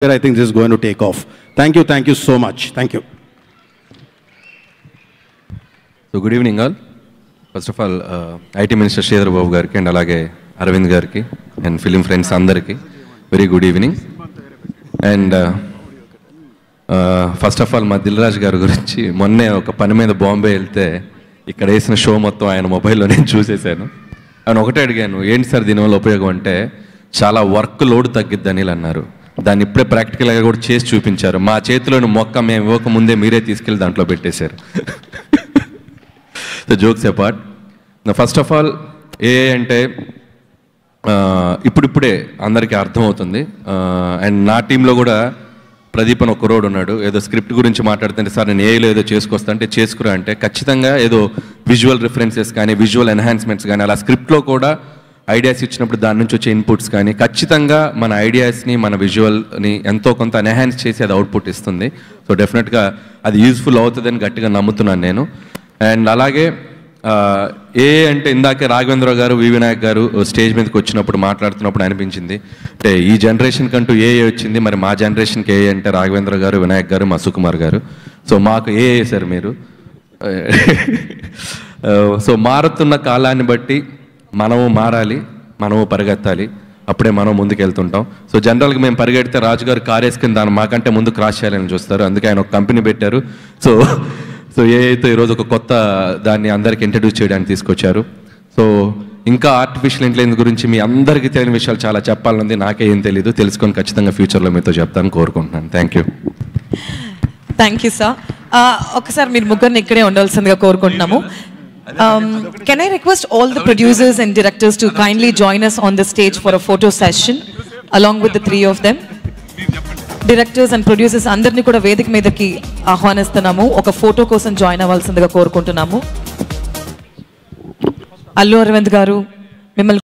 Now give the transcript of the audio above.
I think this is going to take off. Thank you so much. Thank you. So good evening all. First of all, IT Minister Sridhar Babu gariki and alage Arvind gariki and film friends andariki very good evening. And first of all, ma Dilraj garu gurinchi monne oka pani meeda Bombay velte ikkada esina show mottham ayana mobile lo nenu chusesanu. Avanu okate adiganu enti sir dini valla upayogam ante chaala work load తగ్గిద్దని అన్నారు. దాన్ని ఇప్పుడే ప్రాక్టికల్గా కూడా చేసి చూపించారు. మా చేతిలోని మొక్క మేము ఇవ్వకముందే మీరే తీసుకెళ్ళి దాంట్లో పెట్టేశారు. The jokes apart, first of all AI అంటే ఇప్పుడిప్పుడే అందరికీ అర్థమవుతుంది. అండ్ నా టీంలో కూడా ప్రదీప్ అని ఒక రోడ్ ఉన్నాడు. ఏదో స్క్రిప్ట్ గురించి మాట్లాడుతుంటే సార్ నేను ఏఐలో ఏదో చేసుకొస్తా అంటే చేసుకురా అంటే ఖచ్చితంగా ఏదో విజువల్ రిఫరెన్సెస్ కానీ విజువల్ ఎన్హాన్స్మెంట్స్ కానీ అలా స్క్రిప్ట్లో కూడా ఐడియాస్ ఇచ్చినప్పుడు దాని నుంచి వచ్చే ఇన్పుట్స్ కానీ ఖచ్చితంగా మన ఐడియాస్ని మన విజువల్ని ఎంతో కొంత ఎన్హాన్స్ చేసి అది అవుట్పుట్ ఇస్తుంది. సో డెఫినెట్గా అది యూజ్ఫుల్ అవుతుందని గట్టిగా నమ్ముతున్నాను నేను. అండ్ అలాగే ఏఐ అంటే ఇందాకే రాఘవేంద్ర గారు వి వినాయక్ గారు స్టేజ్ మీదకి వచ్చినప్పుడు మాట్లాడుతున్నప్పుడు అనిపించింది అంటే ఈ జనరేషన్ కంటూ ఏఐ వచ్చింది, మరి మా జనరేషన్కి ఏఐ అంటే రాఘవేంద్ర గారు, వినాయక్ గారు, మా సుకుమార్ గారు. సో మాకు ఏఐ సార్ మీరు. సో మారుతున్న కాలాన్ని బట్టి మనము మారాలి, మనము పరిగెత్తాలి, అప్పుడే మనం ముందుకు వెళ్తుంటాం. సో జనరల్గా మేము పరిగెడితే రాజుగారు కార్ వేసుకుని దాన్ని మాకంటే ముందు క్రాస్ చేయాలని చూస్తారు. అందుకే ఆయన ఒక కంపెనీ పెట్టారు. సో ఏఐతో ఈరోజు ఒక కొత్త దాన్ని అందరికి ఇంట్రడ్యూస్ చేయడానికి తీసుకొచ్చారు. సో ఇంకా ఆర్టిఫిషియల్ ఇంటెలిజెన్స్ గురించి మీ అందరికీ తెలియని విషయాలు చాలా చెప్పాలనుంది. నాకే ఏం తెలీదు, తెలుసుకొని ఖచ్చితంగా ఫ్యూచర్లో మీతో చెప్తాను కోరుకుంటున్నాను. Thank you sir. ఒకసారి మీరు ముగ్గురిని ఇక్కడే ఉండాల్సిందిగా కోరుకుంటున్నాము. Can I request all the producers and directors to kindly join us on the stage for a photo session along with the three of them? Directors and producers అందరినీ కూడా వేదిక మీదకి ఆహ్వానిస్తున్నాము. ఒక ఫోటో కోసం జాయిన్ అవ్వాల్సిందిగా కోరుకుంటున్నాము. అల్లు అరవింద్ గారు మిమ్మల్ని